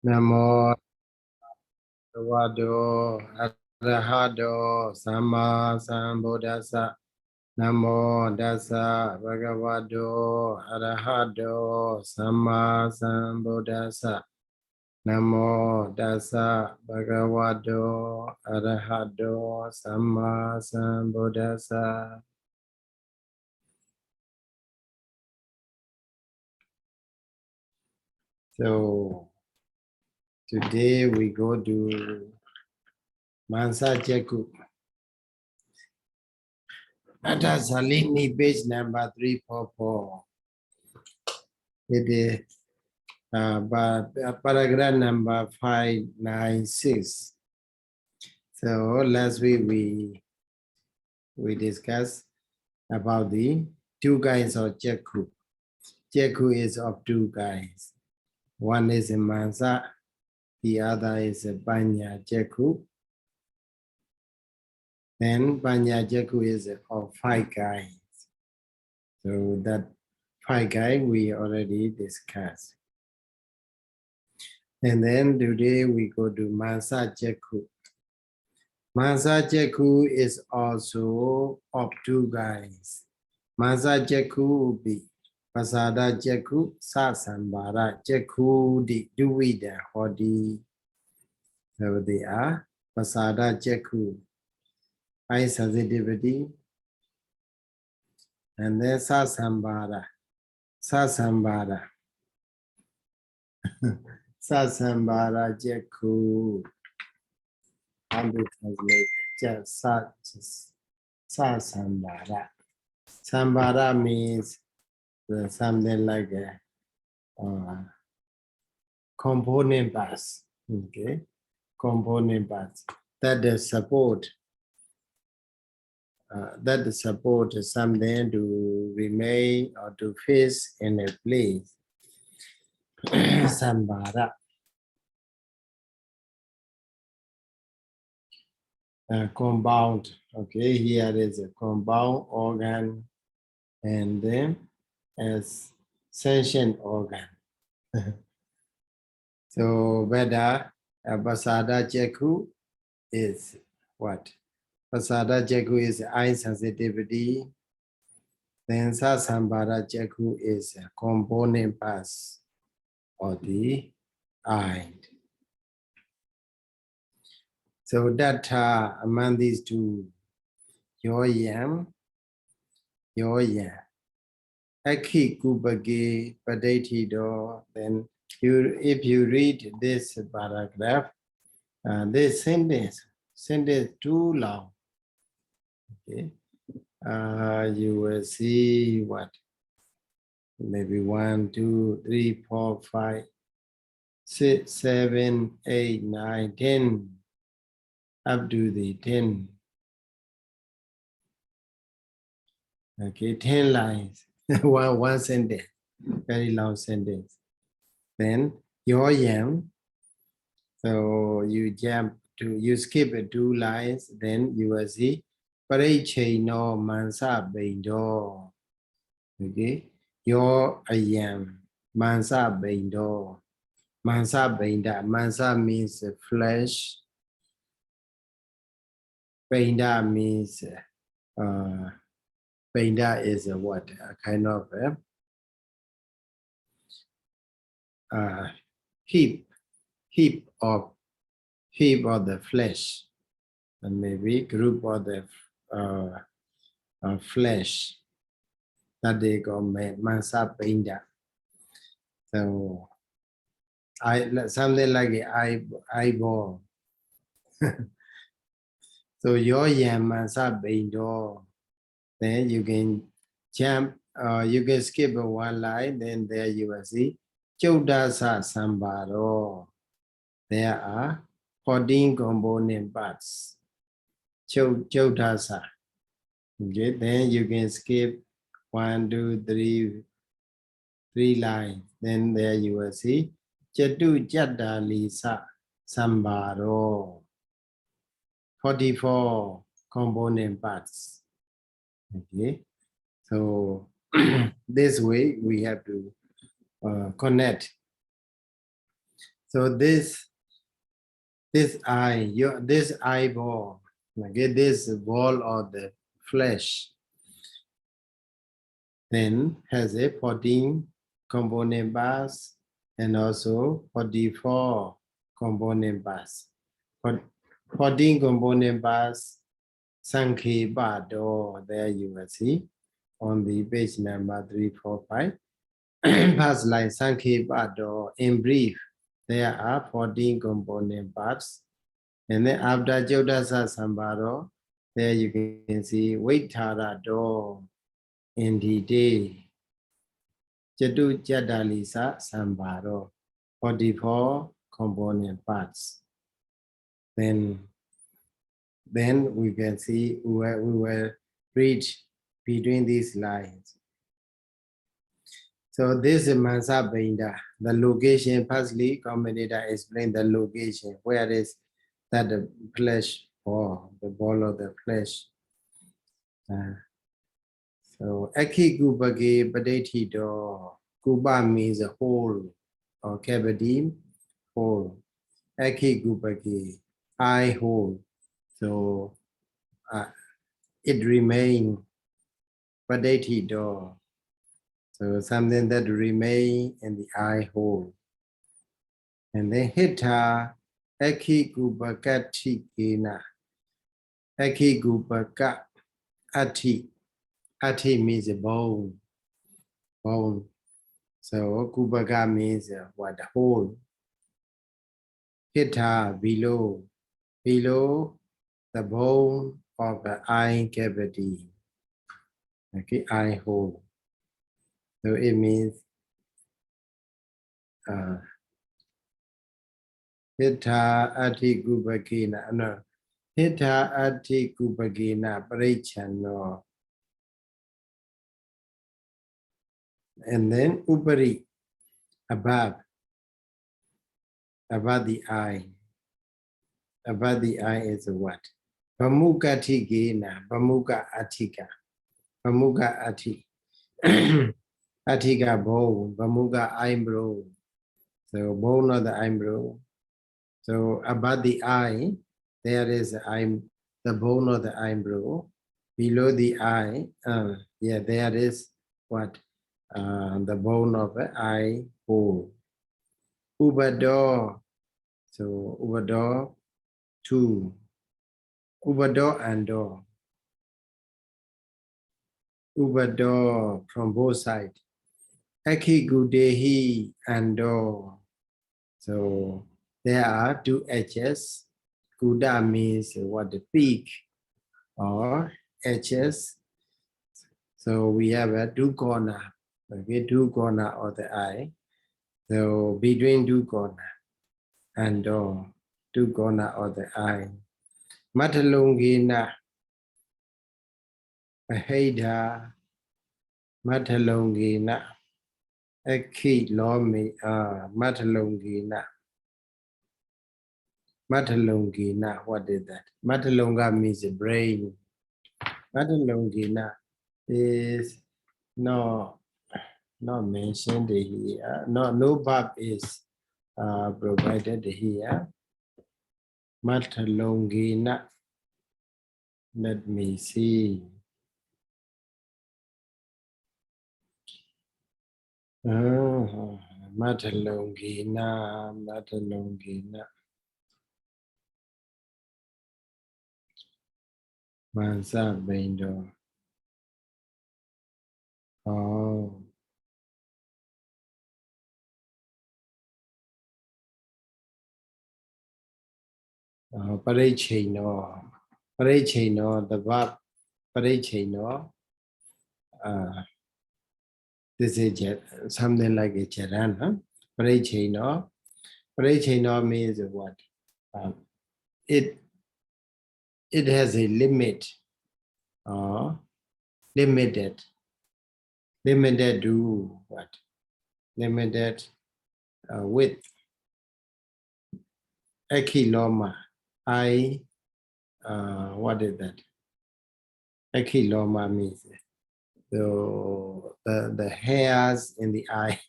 Namo Bhagavato Arahato Samma Sambuddhassa. Namo Dassa Bhagavato Arahato Samma Sambuddhassa. Namo Dassa Bhagavato Arahato Samma Sambuddhassa. So today we go to Mansa Jaku. Salini, page number 344. It is paragraph number 596. So last week we discussed about the two kinds of Jaku. Jaku is of two kinds. One is a Mansa, the other is a Panya Jaku. Then Panya Jaku is of 5 kinds. So that 5 kinds we already discussed. And then today we go to Mansa Jaku. Mansa Jaku is also of 2 kinds. Mansa Jaku will be Pasada Jaku, Sasambara Jaku, the Duvida Hodi. So they are Pasada Jaku, eye sensitivity, and then Sasambara. Sasambara. Sasambara Jaku. How to translate just Sasambara. Sambara means something like a component parts. Okay, component parts that support something to remain or to fix in a place. Sambara. Compound. Okay, here is a compound organ and then as sentient organ. So whether Pasada Jaku is what? Pasada Jaku is eye sensitivity. Then Sasambara Jaku is a component parts of the eye. So that among these two, Yoyam, Aki Kubagi Padetido, then if you read this paragraph, this sentence too long. Okay, you will see what? Maybe 1, 2, 3, 4, 5, 6, 7, 8, 9, 10, up to the 10. Okay, 10 lines, one sentence, very long sentence. Then Yoyam, so you skip 2 lines, then you will see Parichaino Mansa Baindo. Okay, Yo Ayam, Mansa Baindo. Mansa Bainda. Mansa means flesh. Bainda means Bainda is what? A kind of heap of the flesh, and maybe group of the flesh that they call Mansa Bainda. So something like an eyeball. So your Mansa Baindo, then you can jump, you can skip 1 line, then there you will see Chaudasa Sambaro. There are 14 component parts. Chaudasa. Okay, then you can skip 1, 2, 3 lines. Then there you will see Chatu Jadalisa Sambaro. 44 component parts. Okay, so this way we have to connect. So this eye, this eyeball, okay, this ball of the flesh, then has a 14 component parts and also 44 component parts. 14 component parts, Saṅgaṇīpāḷi, there you will see on the page number 345. Parts like Saṅgaṇīpāḷi, in brief, there are 14 component parts. And then after Jodasa Sambharo, there you can see Vaithārado in detail. Jatu Jadalisa Sambharo, 44 component parts. Then we can see we will read between these lines. So this is Mansa Binda, the location. Firstly, commentator explained the location. Where is that the flesh ball, the ball of the flesh? So Aki Gupage Padetido, Kuba means a hole or cavity, hole. Aki Gupage, eye hole. So it remains Padetido. So something that remain in the eye hole. And then Hita Aki Gupakati Gena. Aki Gupaka Ati. Ati means a bone. Bone. So Gupaka means what? The hole. Hita below. Below the bone of the eye cavity. Okay, eye hole. So it means Hita Ati Gupakena. No. Hita Ati Gupakena Parichano. And then Upari, above the eye. Above the eye is what? Pamukati Gena, Pamuka Atika. Pamuka Ati. Atika bone, Pamuka eyebrow. So bone of the eyebrow. So above the eye, there is the bone of the eyebrow. Below the eye, there is what? The bone of the eye hole. Upādābhājanīyaṃ. So upādābhājanīyaṃ, two. Upādābhājanīyaṃ and door. Upādābhājanīyaṃ from both sides. Akikudehi and door. So there are two edges. Kuda means what? The peak or edges. So we have a two corner. Okay, two corner of the eye. So between two corner and door, two corner of the eye. Matalongena, Aheda, Matalongena, Aki Lomi, Matalongena. Matalongena, what is that? Matalonga means the brain. Matalongena is not mentioned here. No verb is provided here. Matalongena. Let me see. Matalongena. Mansa Bindo. Oh. Parichino, the verb Parichino. This is something like a charan, huh? Parichino means what? It has a limit, or limited to what? Limited width. Akiloma. What is that? Akiloma means the hairs in the eye.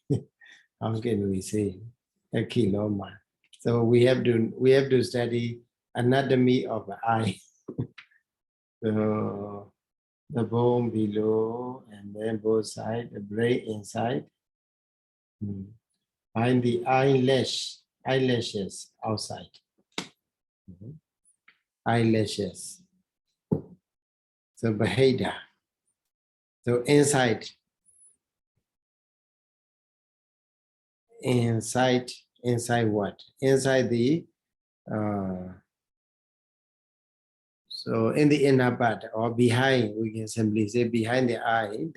How can we say? Akiloma. So we have to study anatomy of the eye. So the bone below, and then both sides, the brain inside. And the eyelashes outside. Eyelashes. So Baheda. So inside what? Inside the so in the inner part or behind, we can simply say behind the eye,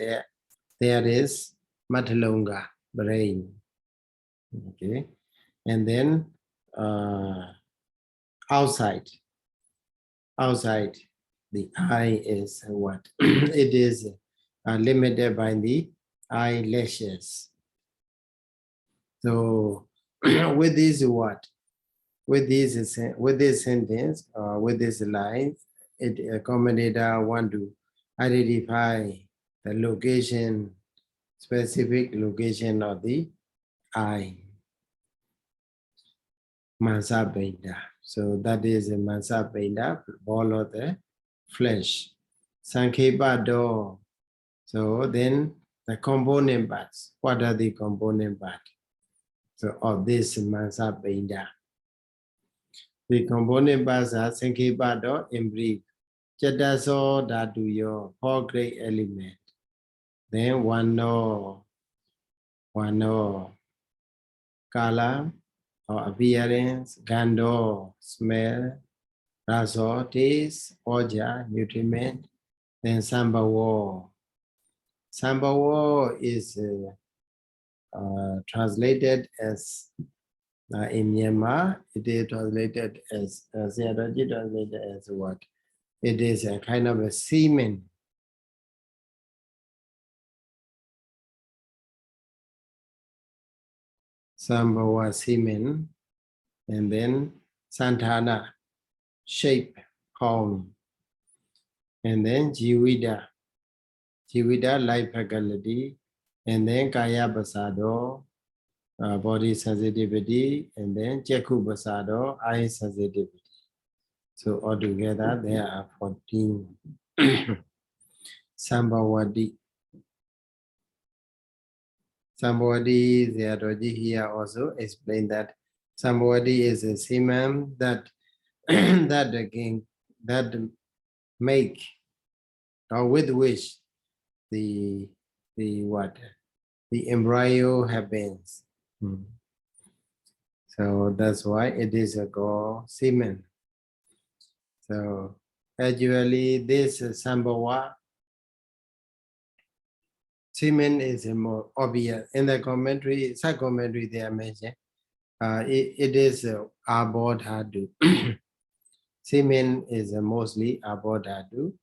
there is Matalonga, brain. Okay, and then outside the eye is what? It is limited by the eyelashes. So with this what? With this sentence, with this line, commentator want to identify the location, specific location of the eye. Mansa Benda. So that is a Mansa Benda, ball of the flesh. Sankhepa door. So then the component parts. What are the component parts? So of this Mansa Benda. The component parts are Sankhepa door in brief. Chataso Dhatu, 4 great elements. Then one no, color or appearance, gando, smell, raso, taste, oja, nutriment. Then sambawo. Sambawo is translated as in Myanmar. It is translated as Sayadaw translated as what? It is a kind of a semen. Sambawa semen, and then Santana, shape, form, and then Jivida, life faculty, and then Kaya Basado, body sensitivity, and then Cheku Basado, eye sensitivity. So altogether there are 14. Sambawadi. Sambawadi, Sayadaw here also explained that Sambawadi is a semen that that make or with which the embryo happens. So that's why it is a called semen. So actually this Sambhawa semen is a more obvious. In the commentary, sub-commentary they are mentioned. It is abhidhamma. Semen is mostly abhidhamma,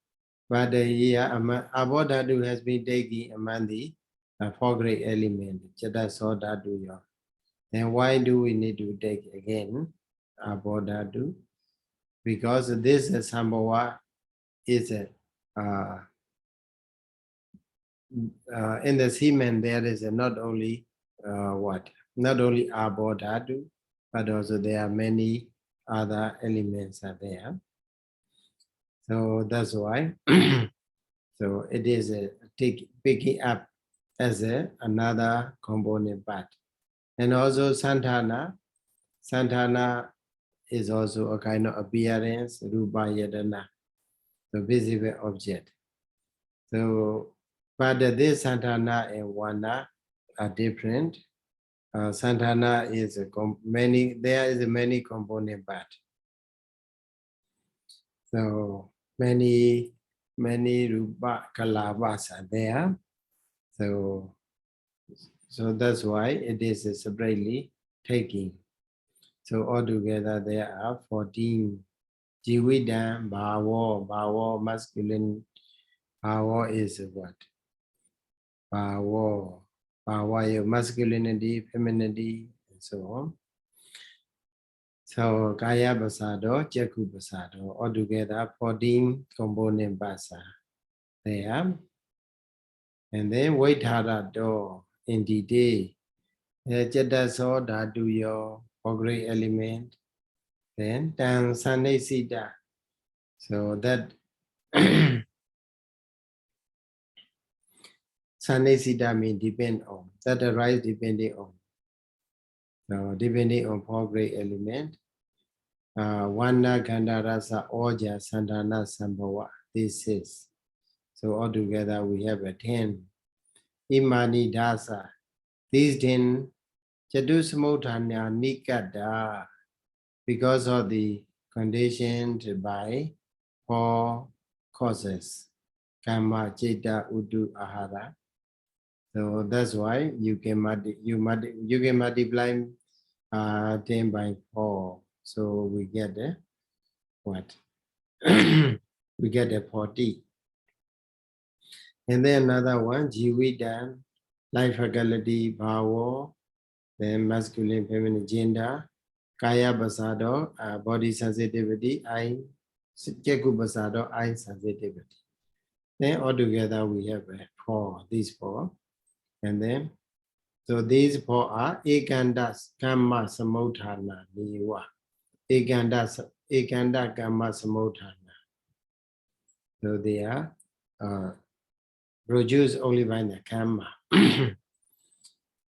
but here abhidhamma has been taken among the 4 great elements. Chataso Dhatu. Then why do we need to take again abhidhamma? Because this Sambhawa is in the semen there is not only not only abhidhamma, but also there are many other elements are there. So that's why so it is picking up as another component part. And also Santana is also a kind of appearance, rupa yadana, the visible object. So but this Santana and Wana are different. Santana is there is a many component part. So many rupa kalavas are there. So that's why it is separately taking. So altogether there are 14. Jividam, bhavo, masculine. Bhavo is what? Bhava, masculinity, femininity, and so on. So Kaya Basado, Cheku Basado, altogether 14 component parts are there. And then Vaidhara door in detail. Chataso Dhatu or great element. Then tan sanesita. So that sanesita means depend on. That arise depending on. So depending on four great element. Vana Gandha Rasa Oja Sandhana Sambhava. This is. So altogether we have a 10. Imani Dasa. These 10 Chadusamudhanya Nikada, because of the conditioned by 4 causes. Kama, Chitta, Udu, Ahara. So that's why you can multiply 10 by 4. So we get what? We get a 40. And then another one, Jividan, life faculty, Bhavo, then masculine, feminine, gender, Kaya Basado, body sensitivity, eye, Jeku Basado, eye sensitivity. Then altogether we have 4, these 4. And then, so these 4 are Ekandas, Kamma, Samodhana, Niwa. Ekanda, Kamma, Samodhana. So they are produced only by the Kamma.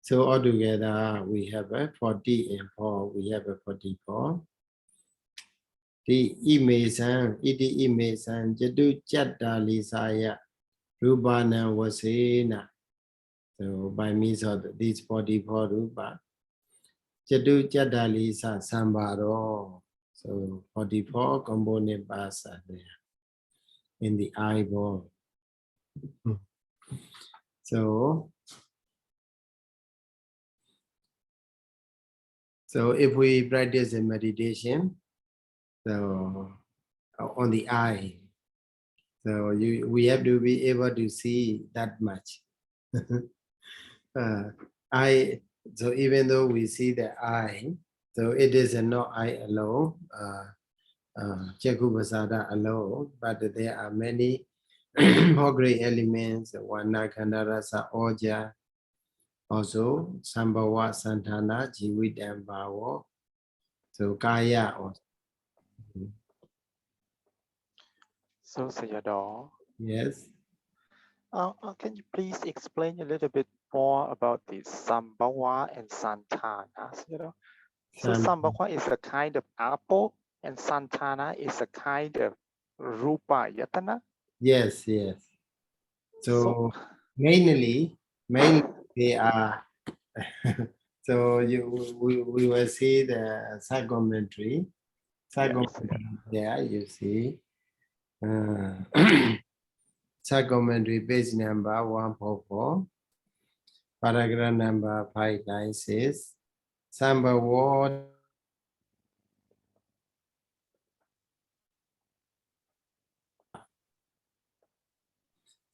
So altogether we have 40 and 4, we have 44. The imesan, iti imesan, jadu chatta lisaya, rupana wasena. So by means of these 44 rupa, jadu chatta lisa sambaro. So 44 component parts are there in the eyeball. So if we practice a meditation, so on the eye, so we have to be able to see that much. So even though we see the eye, so it is not eye alone, Jaku Basada alone, but there are many more great elements, Vana Gandha Rasa Oja, also Sambhava Santana, Jiwit and Bhavo, so Kaya also. So Sayadaw, Yes. can you please explain a little bit more about the Sambhava and Santana? Sayadaw? So Sambhava is a kind of apple, and Santana is a kind of rupa yatana. Yes. So mainly they are. So we will see the psychometry. There you see. Psychometry page number 144. Paragraph number 596. Sambhava.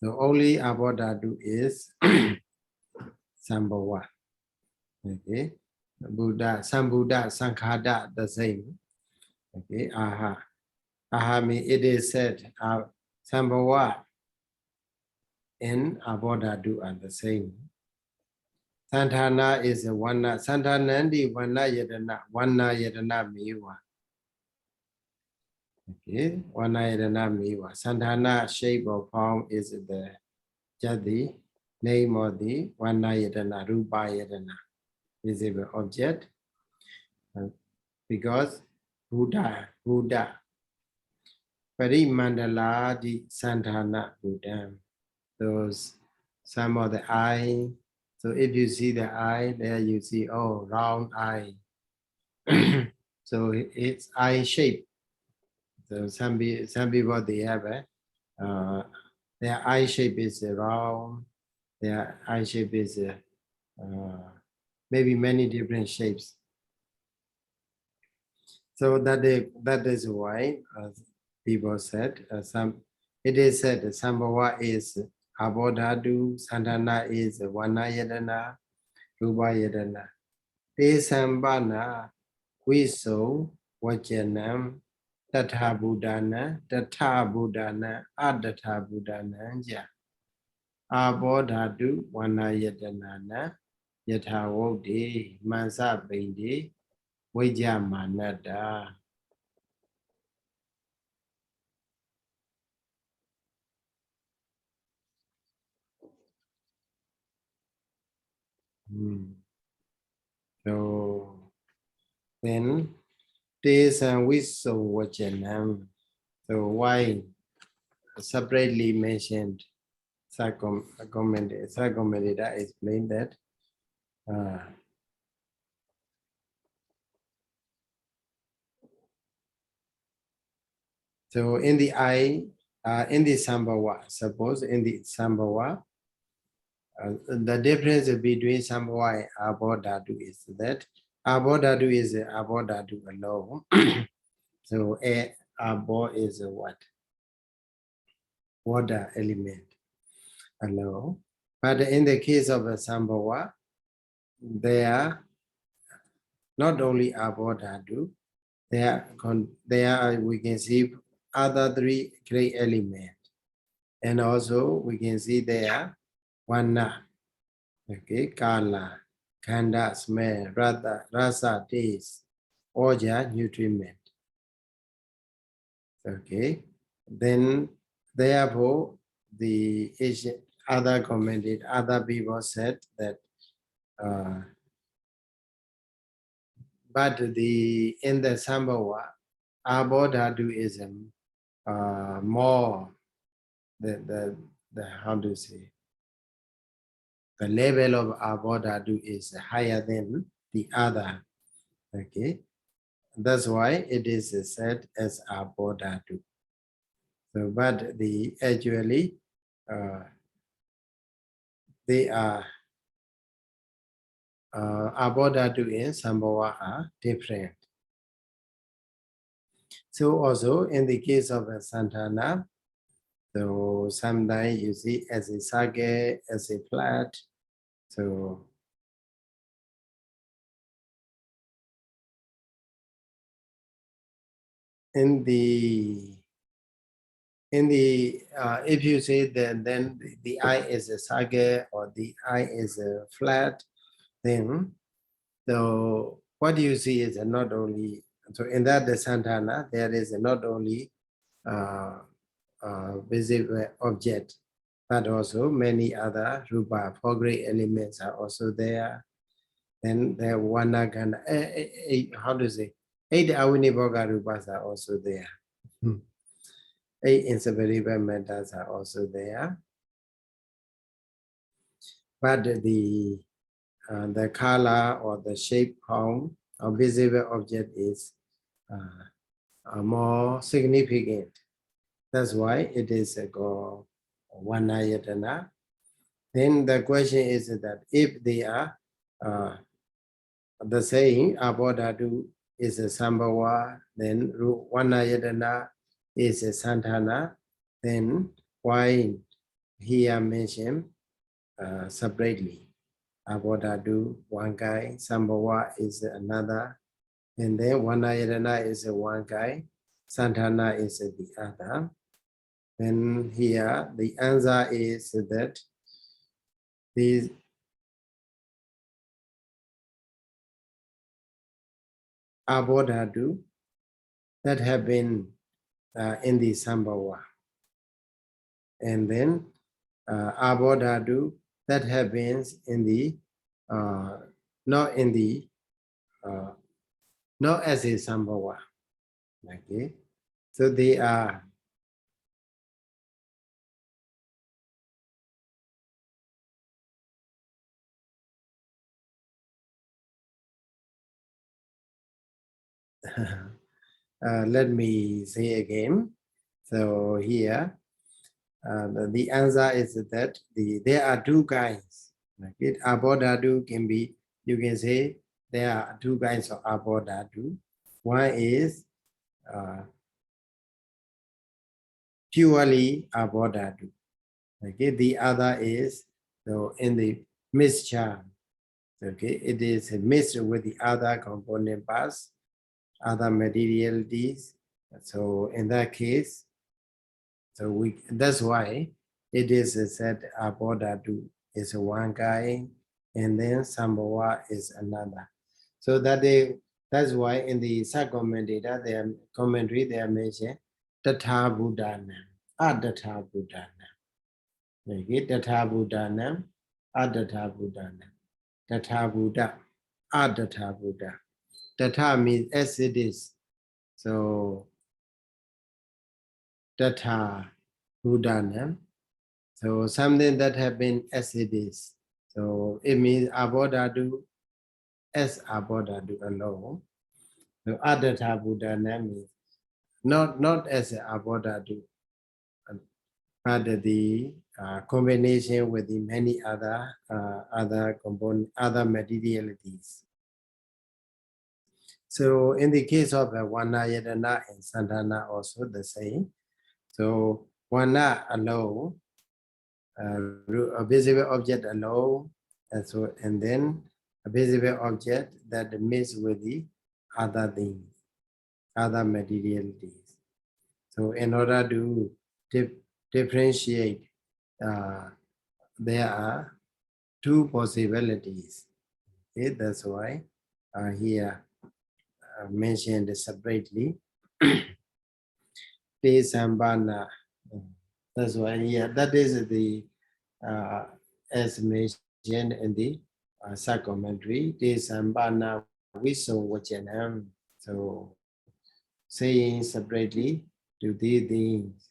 The only Abhidhamma is Sambhava. Okay. Buddha, Sambuddha, Sankhada, the same. Okay. Aha. Aha means it is said, Sambhava and Abhidhamma are the same. Santana is a Vana. Santanandi Vana Yadana Miwa. Okay. Vana Yadana Miwa. Santana shape or form is the Jadi, name of the Vana Yadana, Rupa Yadana, visible object. Because Buddha, Parimandala di Santana Buddha, those some of the eye. So if you see the eye, there you see, oh, round eye. So it's eye shape. So some people they have their eye shape is round. Their eye shape is maybe many different shapes. So that is why people said it is said Sambhava is Abhidhamma, Santana is Vana Yadana, Rupa Yadana. Te Sambana Viso Vajanam Tatha Buddhana Adatha Buddhana Ja Abhidhamma Vana Yadana Yatha Vodi Mansa Bindi Vijja manada. So then taste and wisdom vajanam. So why separately mentioned Sargomedita explained that so in the eye, in the Sambhava, suppose in the Sambhava, the difference between Sambhava and Abhidhamma is that Abhidhamma is Abhidhamma alone. So Abho is a what? Water element alone. But in the case of a Sambhava, they are not only Abhidhamma, they are we can see other three great elements. And also we can see there Vana, okay, Kala, Khanda, smell, Rasa, taste, Oja, nutriment. Okay, then therefore the other commented, other people said that but in the Sambhava, Abhidhamma more the how to say, the level of Abhidhamma is higher than the other. Okay, that's why it is said as Abhidhamma. So, but the actually they are Abhidhamma and Sambhava are different. So also in the case of a Santana, so sometimes you see as a sage, as a flat. So in the if you say that then the eye is a sage or the eye is a flat, then so what you see is not only, so in that the Santana there is not only visible object, but also many other rupa, four great elements are also there. Then the Vanagana, how to say, 8 Aviniboga rupas are also there. 8 inseparable matters are also there. But the color or the shape form of visible object is more significant. That's why it is called Vanayatana. Then the question is that if they are the saying Abhidhamma is a Sambhava, then Vanayatana is a Santana, then why here mentioned separately? Abhidhamma one guy, Sambhava is another, and then Vanayatana is one guy, Santana is the other. Then here the answer is that these Abhidhamma that have been in the Sambhava, and then Abhidhamma that happens in the not in the not as a Sambhava. Okay, so they are let me say again. So here the answer is that there are two kinds. Okay, Abhidhamma can be, you can say there are two kinds of Abhidhamma. One is purely Abhidhamma. Okay, the other is so in the mischarm. Okay, it is mixed with the other component parts, other materialities. So in that case, so that's why it is said Abhidhamma is one guy, and then Sambhava is another. So that That's why in the sub-commentator, they are mentioned Tatha Buddhanam, Adatha Buddhanam. Okay, Tatha Buddhanam, Adatha Buddhanam. Tatha Buddha, Adatha Buddha. Tatha means as it is. So Tatha Buddhanam. So something that have been as it is. So it means Abodhadu as Abodhadu alone. So Adatha Buddhanam means not as Abodhadu, but the combination with the many other component, other materialities. So in the case of Varnayatana and Santana also the same. So Varna alone, a visible object alone, and then a visible object that mixes with the other things, other materialities. So in order to differentiate, there are two possibilities. Okay, that's why here mentioned separately. Te Sambana. That's why here, that is the as mentioned in the sub-commentary. Te Sambana Viso Vachanam. So saying separately to these things.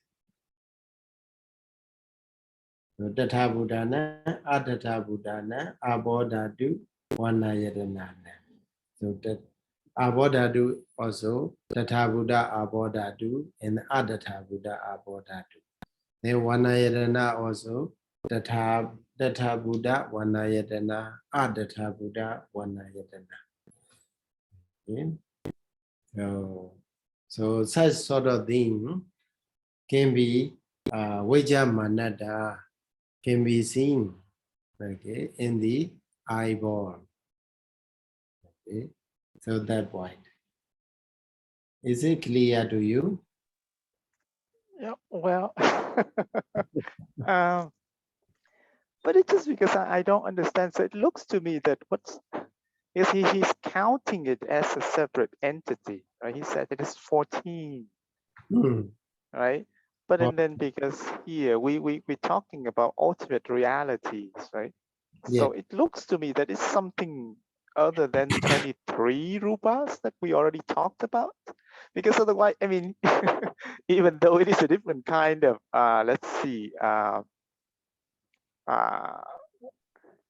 So Tatha Buddhana, Adatha Buddhana, Abodhatu, Varnayatana. So that Abodhatu also, Tatha Buddha Abodhatu, and Adatha Buddha Abodhatu. Then Varnayatana also, Tatha Buddha Varnayatana, Adatha Buddha Varnayatana. Okay? So such sort of thing can be Vajja Manada, can be seen, okay, in the eyeball. Okay, so that point. Is it clear to you? Yeah, well, but it's just because I don't understand. So it looks to me that he's counting it as a separate entity, right? He said it is 14, right? But then because here we're talking about ultimate realities, right? So it looks to me that it's something other than 23 rupas that we already talked about. Because otherwise, I mean, even though it is a different kind of, let's see,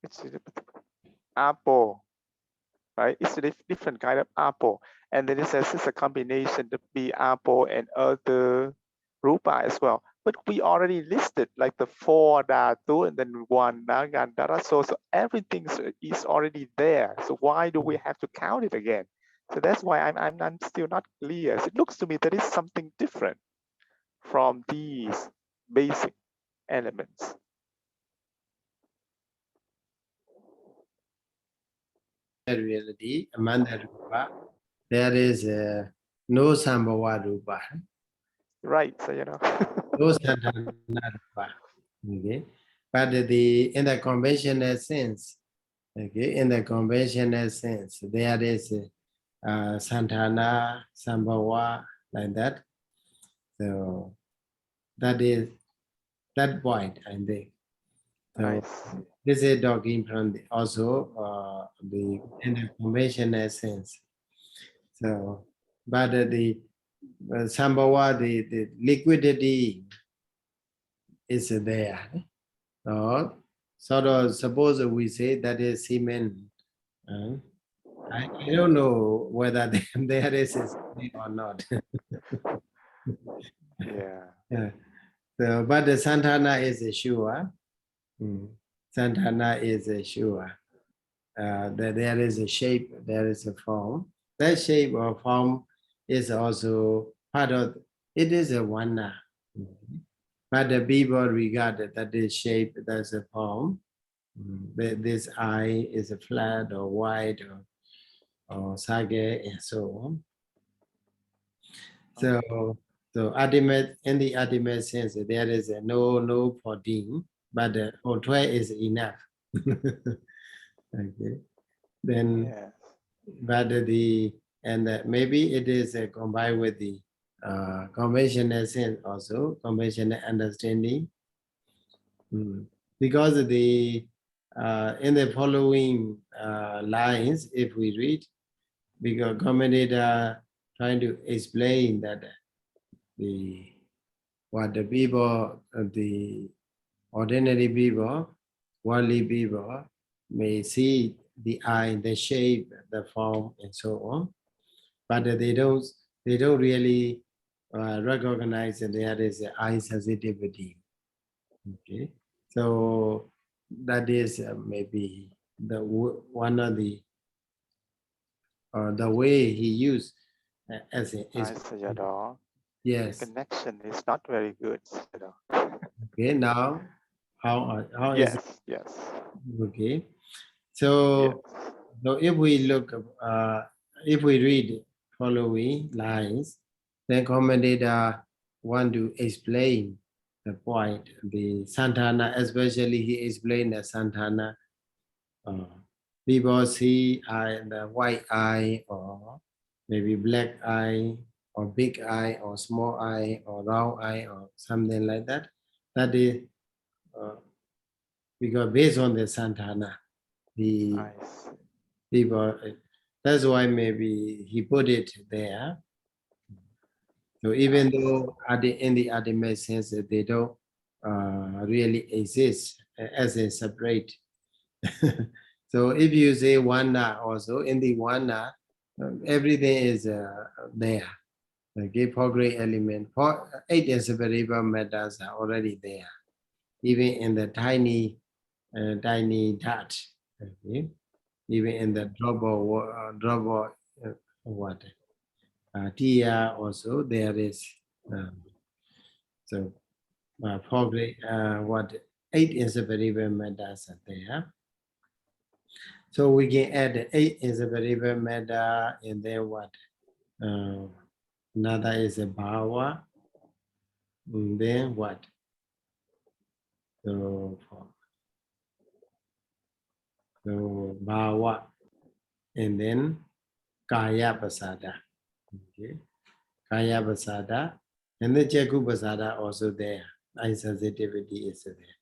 it's apple, right? It's a different kind of apple. And then it says it's a combination of the apple and other rupa as well. But we already listed like the 4 dhatu and then 1 nagandhara. So everything is already there. So why do we have to count it again? So that's why I'm still not clear. So it looks to me that it's something different from these basic elements. Reality, Amanda Rupa, there is no Sambhava Rupa. Right, so you know. No Santana Rupa. Okay. But in the conventional sense, okay, in the conventional sense, there is Santana, Sambhava, like that. So that is that point, I think. So Nice. this is talking from also in the conventional sense. So, but the Sambhava, the liquidity is there. So, sort of suppose we say that is cement. I don't know whether there is a cement or not. Yeah. So, but the Santana is sure. Santana is sure. That there is a shape, there is a form. That shape or form is also part of, it is a Varna. But the people regard that this shape, that's a form. This eye is a flat or wide or sage and so on. So ultimate, in the ultimate sense, there is a no 14, but the 12 is enough. Okay. Then, but and maybe it is combined with the conventional sense also, conventional understanding. Because the in the following lines, if we read, because commentator trying to explain that what the people, the ordinary people, worldly people may see the eye, the shape, the form, and so on, but they don't really recognize that there is eye sensitivity. Okay, so that is maybe the one of the way he used as a Sayadaw. yes. The connection is not very good, Sayadaw. Okay, now how yes, is it? Yes. Okay, so Yes. so if we look if we read following lines, then commentator want to explain the point, the Santana, especially he explained the Santana. People see the white eye, or maybe black eye, or big eye, or small eye, or round eye, or something like that. That is because based on the Santana, the people. That's why maybe he put it there. So even though in the ultimate sense they don't really exist as a separate. So if you say Vana also, in the Vana, everything is there. Okay, four great element, 8 inseparable matters are already there, even in the tiny dot. Okay, even in the drop of water. Tia also there is. So four great 8 inseparable matters are there. So we can add the 8 inseparable matter, and then what? Another is a bhava. And then what? So bhava, and then kaya pasada. Okay, kaya pasada, and the jagu pasada also there. Eye sensitivity is there.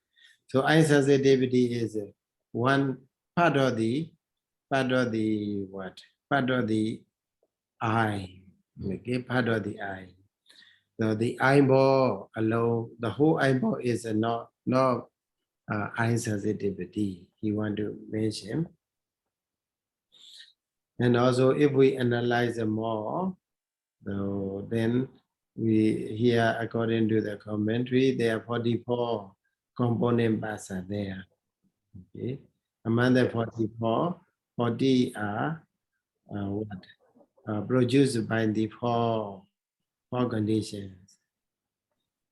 So eye sensitivity is one part of the what? Part of the eye. Okay, part of the eye. So the eyeball alone, the whole eyeball is not eye sensitivity. He want to mention. And also, if we analyze more, so then we here, according to the commentary, there are 44 component parts are there. Okay, among the 44, 40 are produced by the four conditions.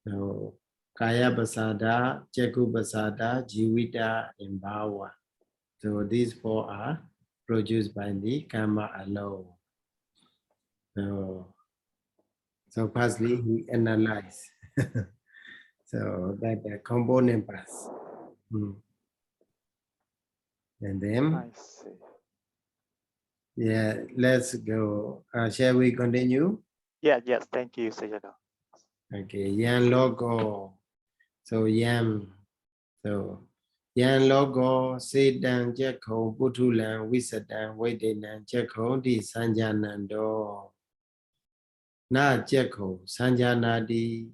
So kaya pasada, jagu pasada, jivita, and bhava. So these 4 are produced by the karma alone. So firstly, we analyze. So that the component parts. And then, I see. Yeah, let's go. Shall we continue? Yes, thank you, Sayadaw. Okay, yan logo. So yan. So yan logo, sedan jakho, putulan, wisadan, vaidenan, jakho, di sanjanando. Na jakho, sanjanadi.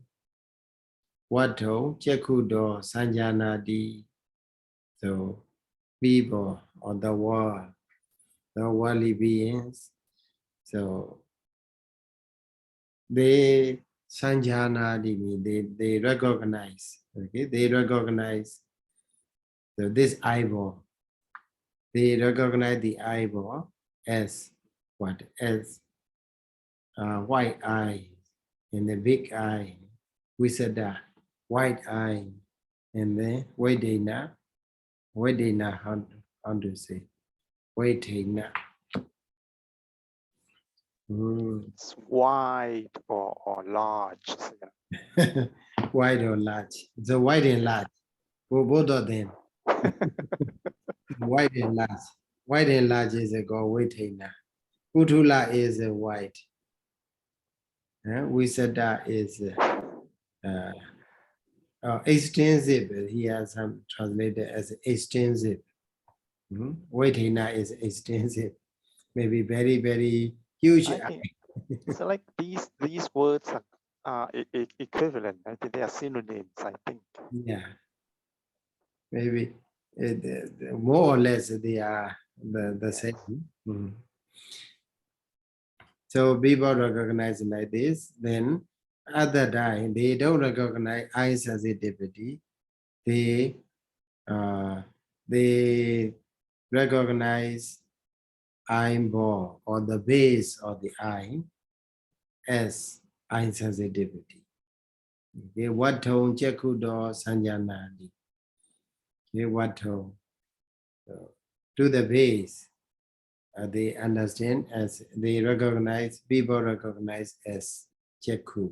Wato, jakhudo, sanjanadi. So people of the world, the worldly beings. So they sanjanadi, they recognize. Okay, they recognize this eyeball. They recognize the eyeball as what? As white eye, and the big eye, visada, white eye, and then Vedena, how to say? Vedena. It's wide or large. Wide or large? So wide and large. For both of them. Wide and large. Wide and large is a go Vedena. Utula is white. Visada is extensive. He has some translated as extensive. Vaidhina is extensive. Maybe very, very huge. I think so. Like these words are equivalent. I think they are synonyms. I think. Yeah. Maybe more or less they are the same. So people recognize like this, then other time they don't recognize eye sensitivity. They recognize eyeball or the base of the eye as eye sensitivity. Okay, what tone chekudo sanjanadi. Okay, what tone? To the base, they understand as they recognize, people recognize as cheku.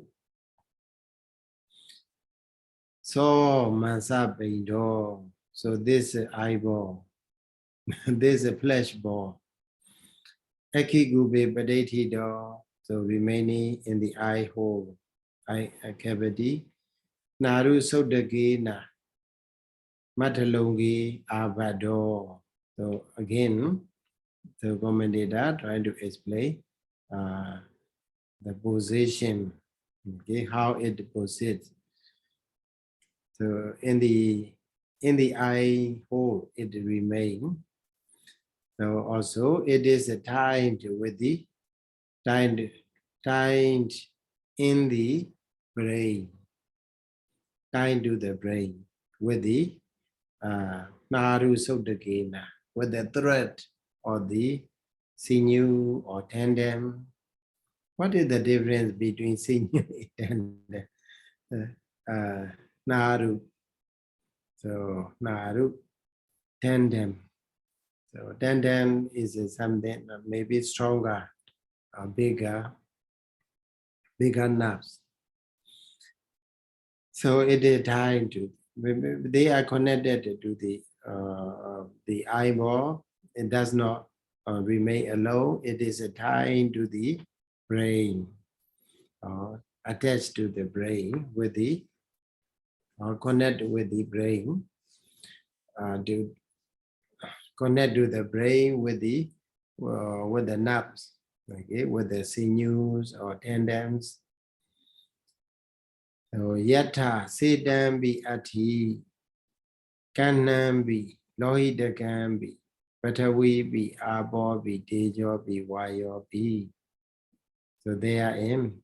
So mansa bindo. So this eyeball, this flesh ball. Ekigube padetido. So remaining in the eye hole, eye cavity. Naru sodagena. Matalongi abado. So again, the commentator trying to explain the position, okay, how it proceeds. So in the eye hole, it remains. So also it is tied with the tied in the brain, tied to the brain with the naru sodagena, with the thread or the sinew or tendon. What is the difference between sinew and naru? So naru, tendon. So tendon is something maybe stronger, bigger nerves. So it is tied to. They are connected to the eyeball. It does not remain alone. It is tied to the brain, attached to the brain with the connect with the brain, to connect to the brain with the nerves, okay, with the sinews or tendons. So yatha sedambi ati kanambi lohidakambi patawibi abobi tejobi vayobi. So they are in.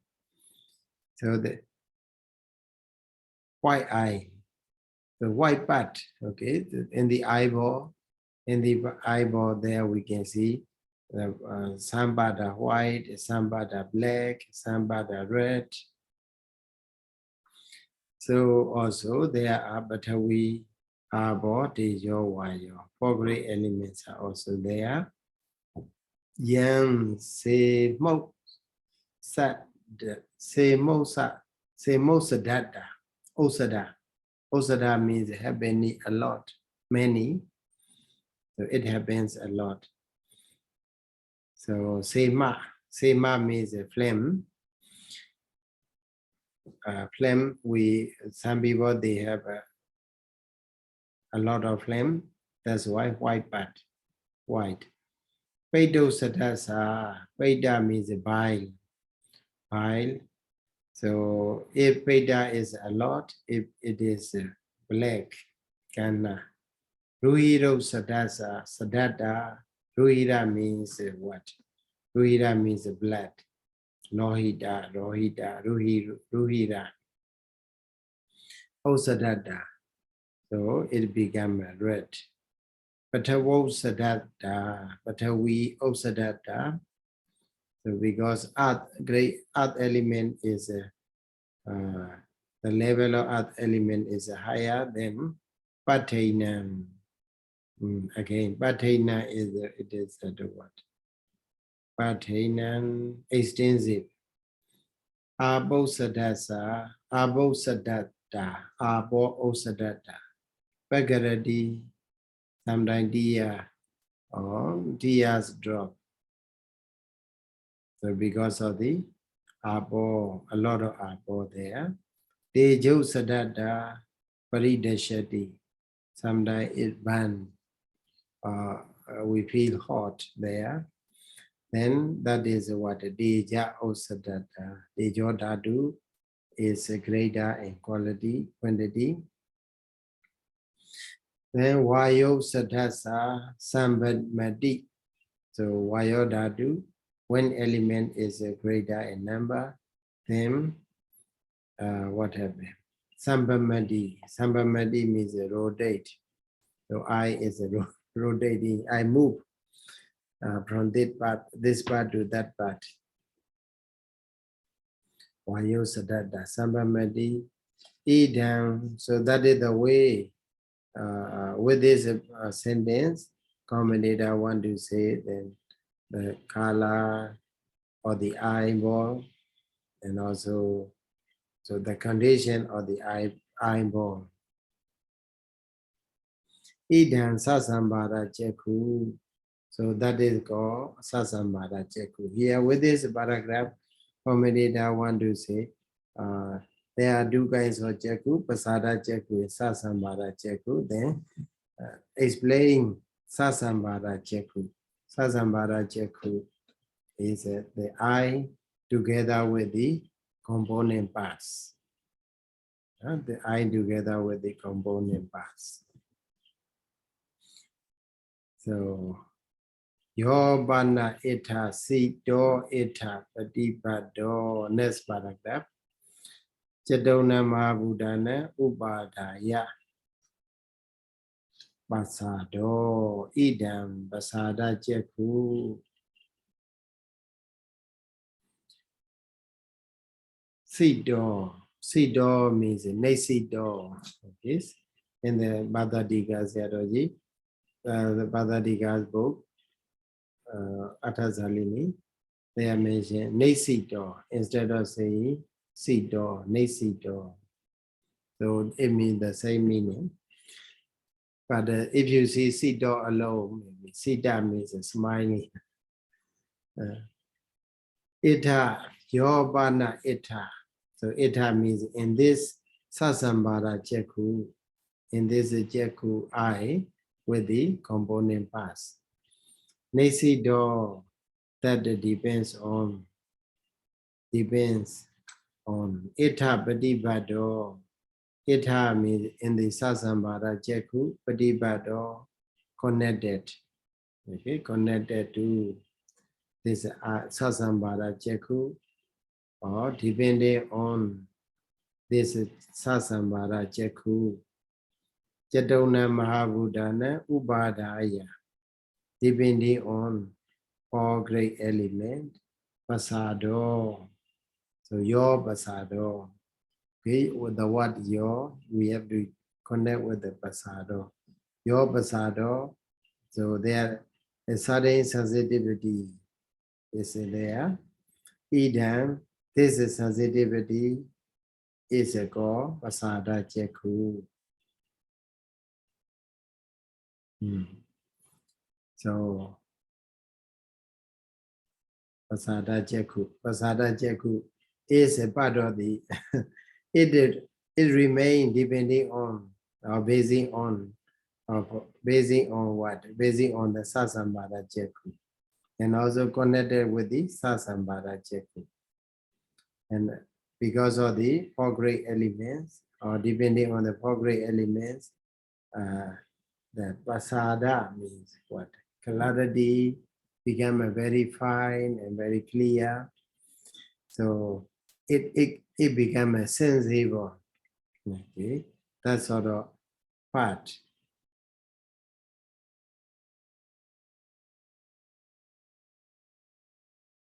So the white eye, the white part, okay, in the eyeball there we can see some part are white, some part are black, some part are red. So also there are Batawi, Abo, Tejo, Vayo. 4 great elements are also there. Yang, Se, Mo, Sat, Se, Mosa, Se, Mosadata, Osada. Osada means happening a lot, many. So it happens a lot. So Sema means a flame. Flame, some people they have a lot of flame. That's why white part, white. Pedo sadasa, peda means a bile. So if peda is a lot, if it is black, kana. Ruhiro sadasa, sadata. Ruhira means what? Ruhira means blood. Lohida, ruhira. Osadata. So it become red. Patawo sadata, patawi osadata. So because great earth element is the level of earth element is higher than Patainam. Again, Pataina is it is the what? Patainam extensive. Abosadasa, abosadata, osadata. Pagaradi, sometimes dia or dia's drop. So because of the apple, a lot of apple there. Tejo sadada paridashati. Sometimes it burns. We feel hot there. Then that is what Deja Osadata. Dejo Dadu is greater in quantity. Then Vayo Sadasa Sambadmati. So Vayo Dadu, when element is greater in number, then what happened? Sambamadi. Sambamadi means rotate. So I is rotating. I move from this part to that part. Vayo Sadada Sambamadi. Idam. So that is the way. With this sentence, commentator want to say then the color or the eyeball, and also so the condition of the eyeball. Idam sasambara cheku. So that is called sasambara cheku. Here with this paragraph, commentator want to say there are two kinds of cheku, pasada cheku and sasambara cheku. Then explain sasambara cheku. Sasambara cheku is the eye together with the component parts. The eye together with the component parts. So, Yobana ita sito ita patibado. Next paragraph. Chadona Mahabudana upādāya. Basado idam basada cheku. Sido means nesido. Okay. In the Bhaddadika Sayadaw, the Bhaddadika's book, Atazalini, they are mentioned nesido instead of saying sido, nesido. So it means the same meaning. But if you see sido alone, maybe sida means smiling. Ita, yobana ita. So ita means in this sasambara cheku, in this cheku eye with the component parts. Nesido, that depends on ita patibado. Ita means in the sasambara cheku, patibado, connected. Okay, connected to this sasambara cheku, or depending on this sasambara cheku. Chatona Mahabudana upādāya. Depending on all great element, pasado. So your pasado. Okay, with the word your, we have to connect with the pasado. Your pasado. So there a certain sensitivity is there. Idam, this is sensitivity is called pasada cheku. So pasada cheku is a part of the it remains depending on or basing on what? Basing on the sasambara cheku, and also connected with the sasambara cheku. And because of the four great elements, or depending on the four great elements, the pasada means what? Clarity become a very fine and very clear. So it become a sensible. Okay, that sort of part.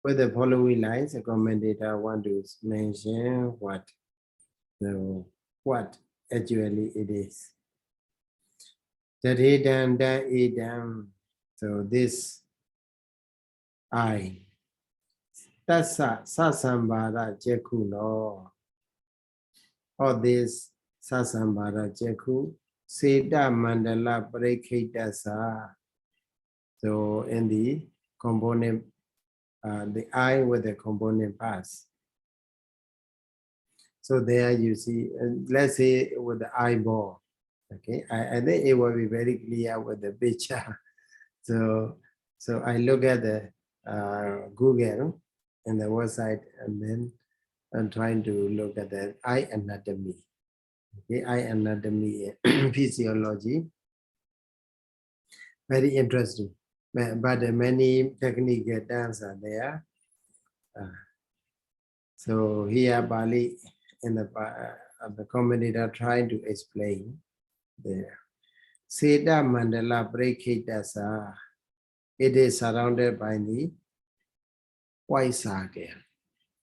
With the following lines, a commentator want to mention what actually it is. Tadidam da idam. So this I. Tassa sasambara cheku no. All this sasambara cheku. Seda mandala prekitasa. So in the component the eye with the component parts. So there you see, let's say with the eyeball, okay, I think it will be very clear with the picture. So I look at the Google and the website, and then I'm trying to look at the eye anatomy. Okay, eye anatomy, physiology, very interesting. But many technical terms are there. So here Bali in the commentator trying to explain there. Seda Mandala Prekitasa. It is surrounded by the white circle.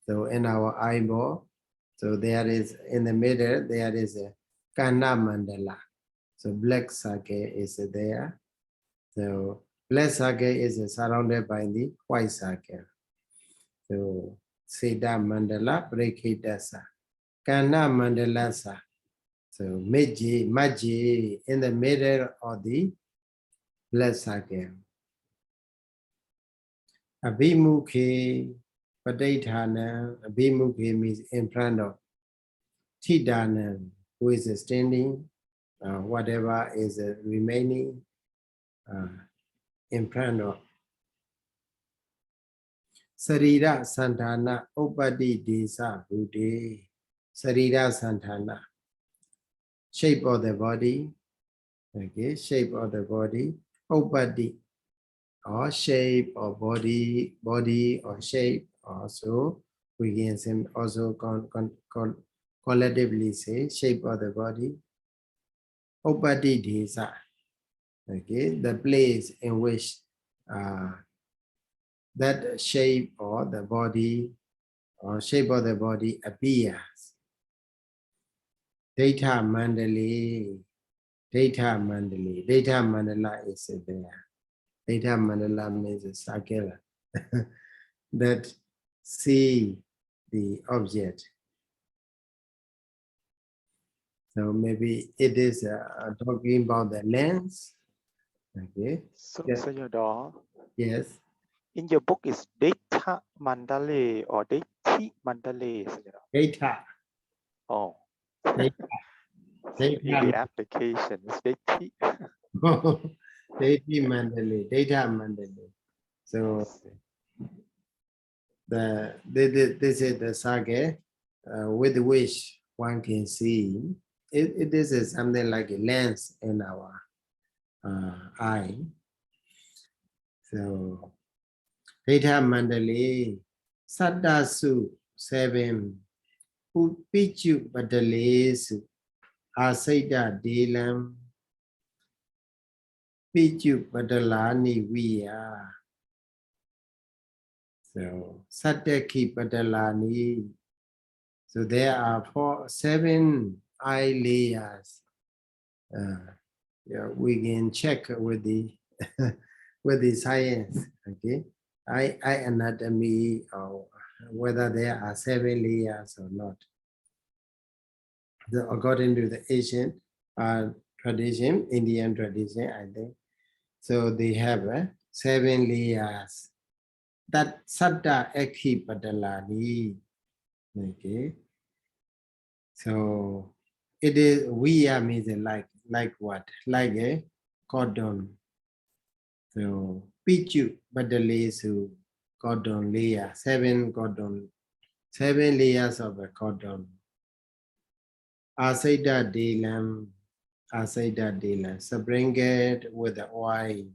So in our eyeball, so there is in the middle, there is a Kana Mandala. So black circle is there. So black circle is surrounded by the white circle. So Seda Mandala Prekitasa. Kana Mandalasa. So Maji in the middle of the black circle. Abhimukhe Padaithana. Abhimukhe means in front of Tidana, who is standing, whatever is remaining in front of Sarira Santana upādābhājanīyaṃ Buddhi. Sarira Santana, shape of the body, okay, shape of the body, upādābhājanīyaṃ, or shape or body or shape. Also, we can also collectively say shape of the body. Upādābhājanīyaṃ, okay, the place in which that shape or the body or shape of the body appears. Data Mandali. Data Mandali. Data Mandala is there. Data Mandala means a circle that see the object. So maybe it is talking about the lens. Okay. So, Yes. Sayadaw, Yes. in your book is data mandale or dati mandale, Sayadaw? Data. Oh. Data. So in the application, it's dati. Data Mandali. Data Mandali. So this is the saga with which one can see. It is something like a lens in our eye. So Data Mandali, Sadasu 7, Upichu Badalesu, Asaida Delam, Pichu Badalani Viya. So Sataki Badalani. So there are 7 eye layers. Yeah, we can check with the with the science. Okay, eye anatomy, or whether there are 7 layers or not. According to the Asian tradition, Indian tradition, I think. So they have 7 layers. That Satta Ekhi Padalani. Okay. So it is Viya means like what? Like a cordon. So Pichu Badalesu cordon layer, 7 cordon, 7 layers of a cordon. Asaida Delam, sprinkled with the oil.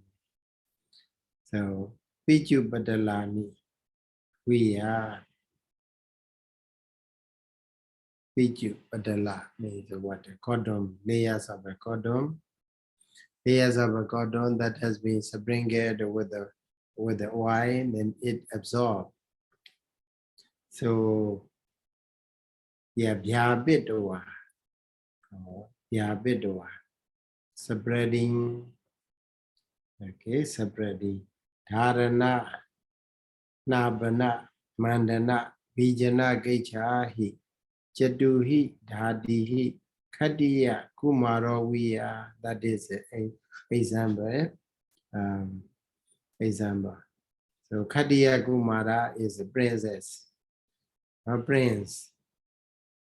So Pichu Badalani, we are Pichu Badala means what? A cordon, layers of a cordon. Layers of a cordon that has been sprinkled with the oil, then it absorbs. So yeah, Bhyabidwa. Spreading, okay, spreading. Dharana, Nabana, Mandana, Vijana Gechahi, Chaduhi, Dhadihi, Kadiya, Kumarawiya. That is an example. Example. So So Khadiya Kumara is a princess, a prince.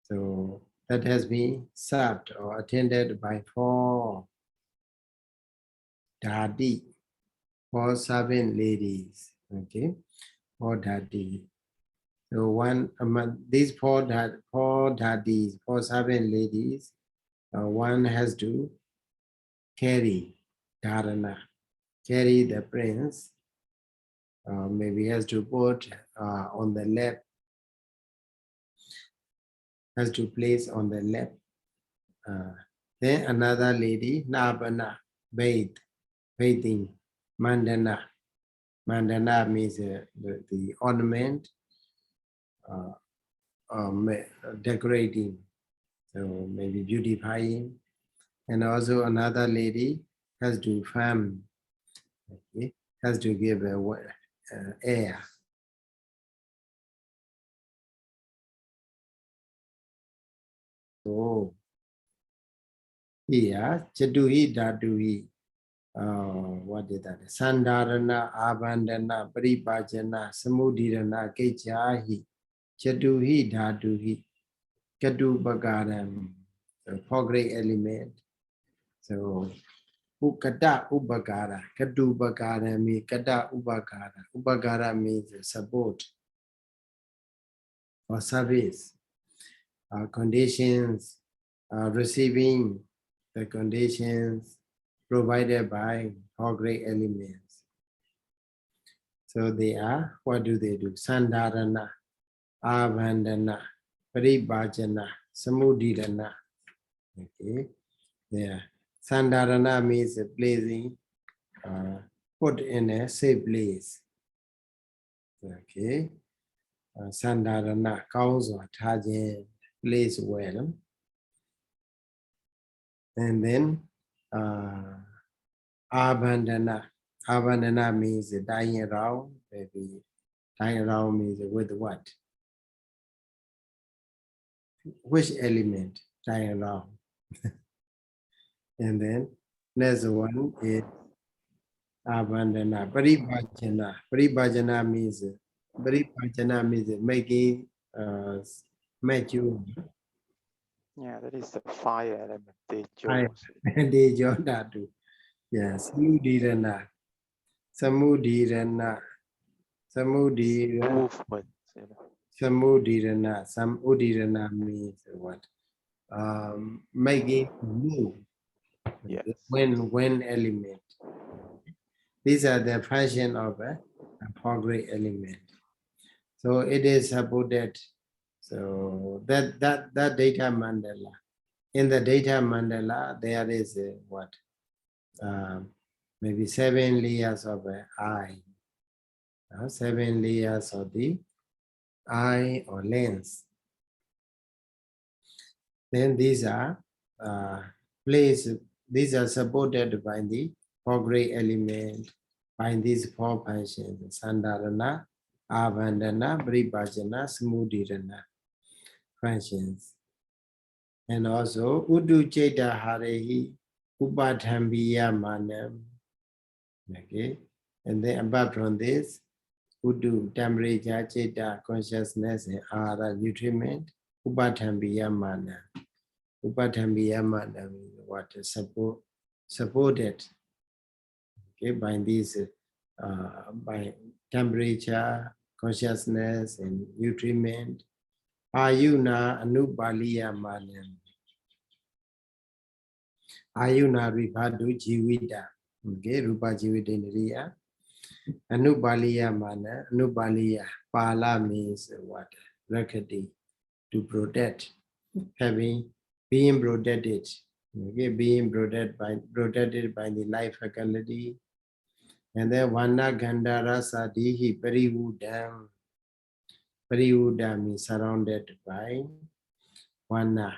So that has been served or attended by 4 dadi, 4 servant ladies. Okay, 4 dadi. So one among these 4 dadis, 4 servant ladies, one has to carry dharana, carry the prince. Maybe has to put on the lap, has to place on the lap. Then another lady, Nabana, bathing, mandana. Mandana means the ornament, decorating, so maybe beautifying. And also another lady has to fan, okay, has to give air. So here, Chaduhi Daduhi, what is that? Sandarana, Abandana, Paripajana, Samudirana, Kechahi, Chaduhi Daduhi, Kadu Bagaram, the 4 great element. So Ukada Ubagara, Kadu Bagara means Kada Ubagara. Ubagara means support or service. Conditions, receiving the conditions provided by 4 great elements. So they are, what do they do? Sandarana, Avandana, Paribhajana, Samudirana. Okay, yeah. Sandarana means placing, put in a safe place. Okay, Sandarana, cause or target, place well. And then Abandana. Abandana means dying around. Maybe dying around means with what? Which element dying around? And then next one is Abandana. Paribhajana. Paribhajana means making mature. Yeah, that is the fire element. Dejodatu. Yes, Samudirana. Samudirana. Samudirana. Movement. Samudirana. Samudirana means what? Making move. Yes. When element. These are the function of a 4 great element. So it is supported. So that data mandala. In the data mandala, there is a what? Maybe 7 layers of an eye. 7 layers of the eye or lens. Then these are these are supported by the 4 great element, by these 4 functions: Sandarana, Avandana, Paribhajana, Samudirana functions. And also Udu Cheta Harehi, upādābhājanīyaṃ. Okay, and then apart from this, Udu, temperature, Cheta, consciousness, and Ahara, nutriment, upādābhājanīyaṃ. Upādābhājanīyaṃ means what? Supported, okay, by these, by temperature, consciousness, and nutriment. Ayuna anupāliyaṃ. Ayuna ripadu jivita. Okay, rupa jivita niriya. Anupāliyaṃ. Anupāliya. Pala means what? Rakati. To protect. Being protected. Okay, being protected by the life faculty. And then Vana Gandha Rasa Dihi Parivudam. Parivudam means surrounded by Vana,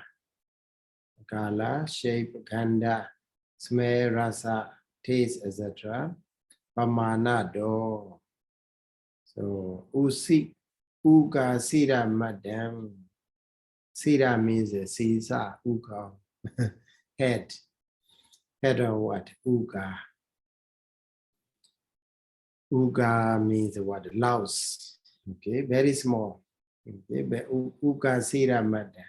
Kala, shape, Gandha, smell, rasa, taste, etc. Pamana do. So Uka Sira Madam. Sira means Sisa, Uka. Head. Head of what? Uka. Uga means what? Louse. Okay, very small. Okay, but uga sira mata.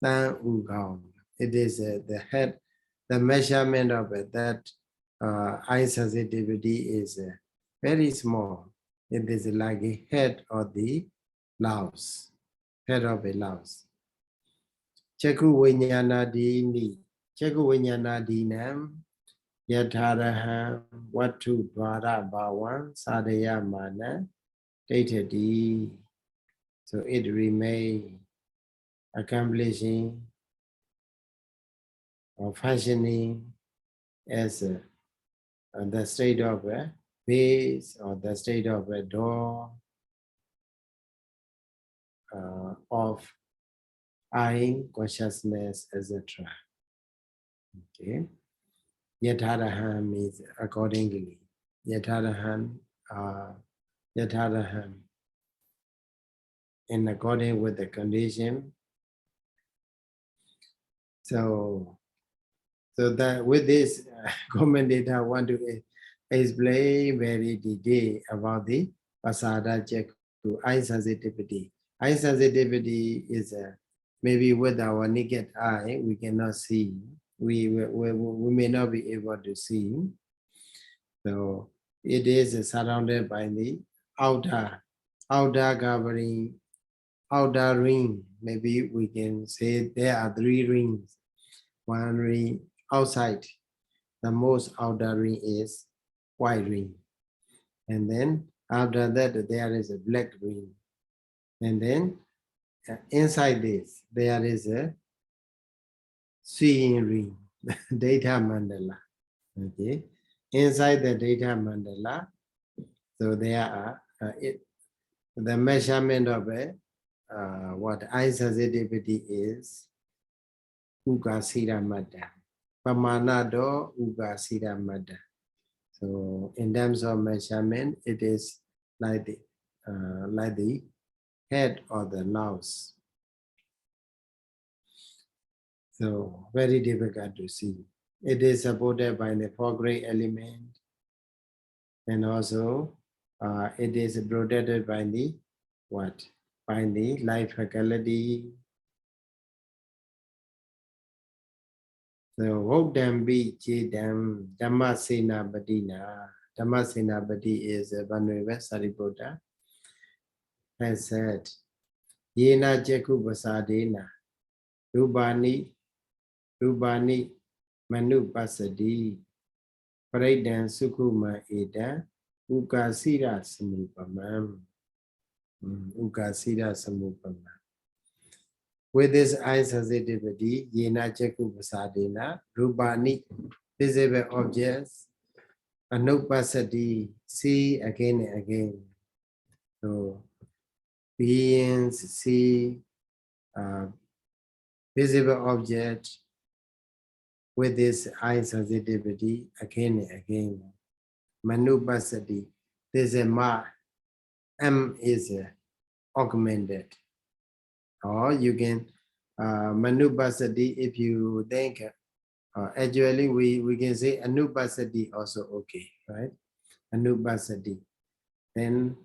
Tan ugao. It is the head, the measurement of it, that eye sensitivity is very small. It is like a head of the louse, head of a louse. Cheku vinyana dini, cheku vinyana dinam, yatharaha watu dwara bhavan sadaya mana daitati. So it remains accomplishing or functioning as the state of a base or the state of a door of eye consciousness, etc. Okay. Yatharahan means accordingly. Yatharahan, yatharahan, in accordance with the condition. So that with this commentator, I want to explain very detail about the pasada check to eye sensitivity. Eye sensitivity is maybe with our naked eye we cannot see. We may not be able to see. So it is surrounded by the outer covering, outer ring. Maybe we can say there are 3 rings. One ring outside, the most outer ring is white ring. And then after that there is a black ring. And then inside this there is a seeing ring, data mandala. Okay. Inside the data mandala, so there are the measurement of what eye sensitivity is ugasira mada. Pamanado ugasira mada. So in terms of measurement, it is like the head or the louse. So very difficult to see. It is supported by the 4 great elements, and also it is protected by the what? By the life faculty. So Vodambi Chedam Dhammasaṅgaṇīpāḷi. Dhammasaṅgaṇīpāḷi is Vanveva Sariputta has said, Yena Jeku Vasadena Rūpani Manu Pasadi Paraidan Sukuma Eda Ukasira Samupamam. Ukasira Samupamam. With this eye sensitivity, Yena Jeku Vasadena Rūpani, visible objects, Anupasadi, see again and again. So beings see visible object with this eye sensitivity again and again. Manupasadi, this is ma, M is augmented. Or you can manupasadi, if you think actually we can say anupasadi also okay, right? Anupasadi. Then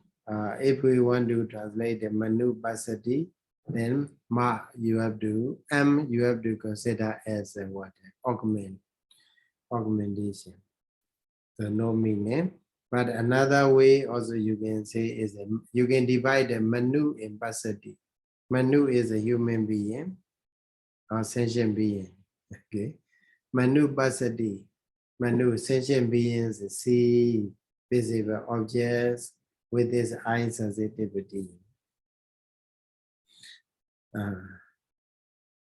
if we want to translate the manupasadi, then ma you have to you have to consider as what? Augmentation. So no meaning. But another way also you can say is you can divide the manu in pasadi. Manu is a human being or sentient being. Okay. Manu pasadi. Manu, sentient beings see visible objects with this eye sensitivity.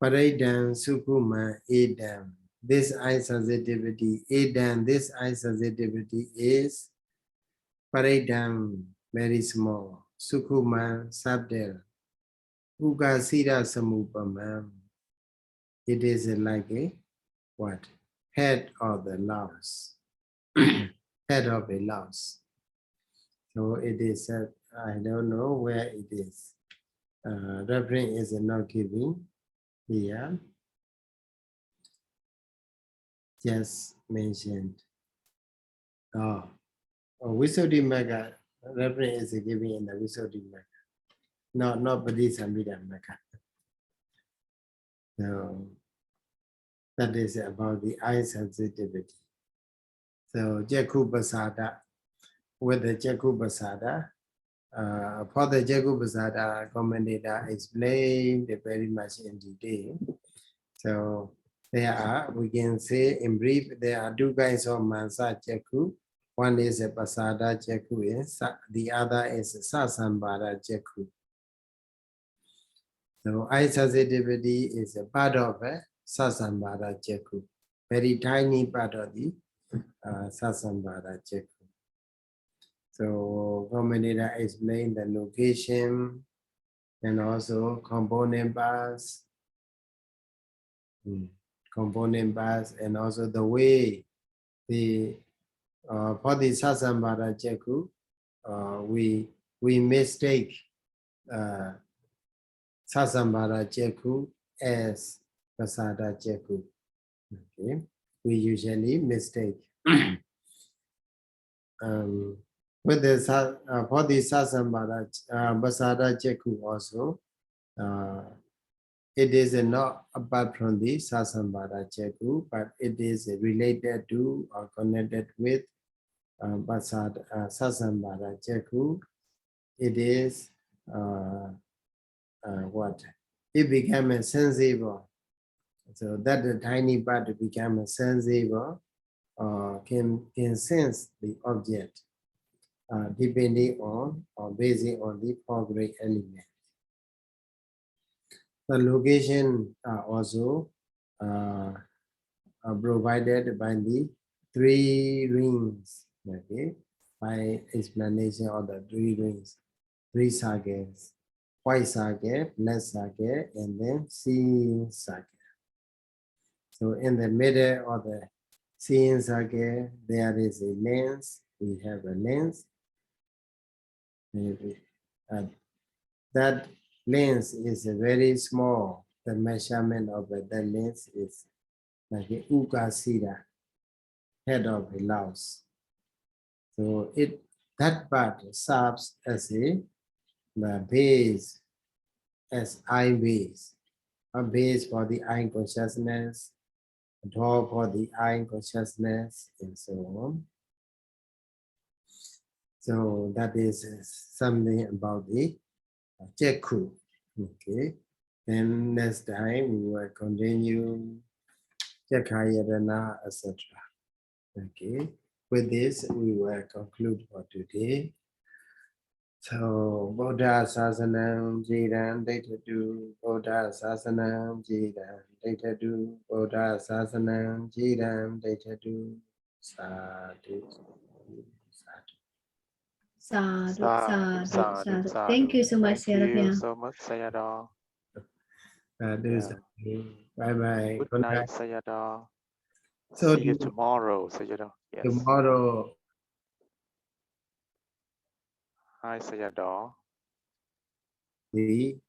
Paraidam Sukuma Edam. This eye sensitivity, Edam, this eye sensitivity is Paraidam, very small. Sukuma, subtle. Ukasira Samupamam. It is like a what? Head of the louse. Head of a louse. So it is, I don't know where it is. Reference is not giving here. just mentioned. Visuddhimagga reference is given in the Visuddhimagga, not Padisambhidamagga. So that is about the eye sensitivity. So Jakku Pasada, with the Jakku Pasada, for the Jakku Pasada, commentator explained very much in detail. So there are, we can say in brief, there are two kinds of Mansa Jakku. One is a Pasada Jakku, the other is a Sasambhara Jakku. So eye sensitivity is a part of a Sasambhara Jakku, very tiny part of the Sasambhara Jakku. So commentator explained the location and also component parts, and also the way the for the Sasambhara Jakku, we mistake Sasambhara Jakku as Pasada Jakku. Okay, we usually mistake. With the for the Sasambhara Pasada Jakku also, it is not apart from the Sasambhara Jakku, but it is related to or connected with Sasambhara Jakku. It is what? It became a sensible. So that the tiny part became a sensible, can sense the object depending on or based on the four great elements. The location are also provided by the three rings, okay, by explanation of the three rings, three circles, white circle, black circle, and then seeing circle. So in the middle of the seeing circle, there is a lens. We have a lens. That lens is very small. The measurement of that lens is like a ukasida, head of a louse. So that part serves as the base, as eye base, a base for the eye consciousness, a door for the eye consciousness, and so on. So that is something about the Jakku. Okay. Then next time we will continue Jakhayadana, etc. Okay. With this, we will conclude for today. So, Buddha Sasanam Jiran Daitadu, Buddha Sasanam Jiran Daitadu, Buddha Sasanam Jiran Daitadu, Sadhu. Sadhu, sadhu. Thank you so much, Thank you Sayadaw. so much, Sayadaw. Bye bye. Good night, Sayadaw. So see you tomorrow, Sayadaw. Yes. Tomorrow. Hi, Sayadaw. The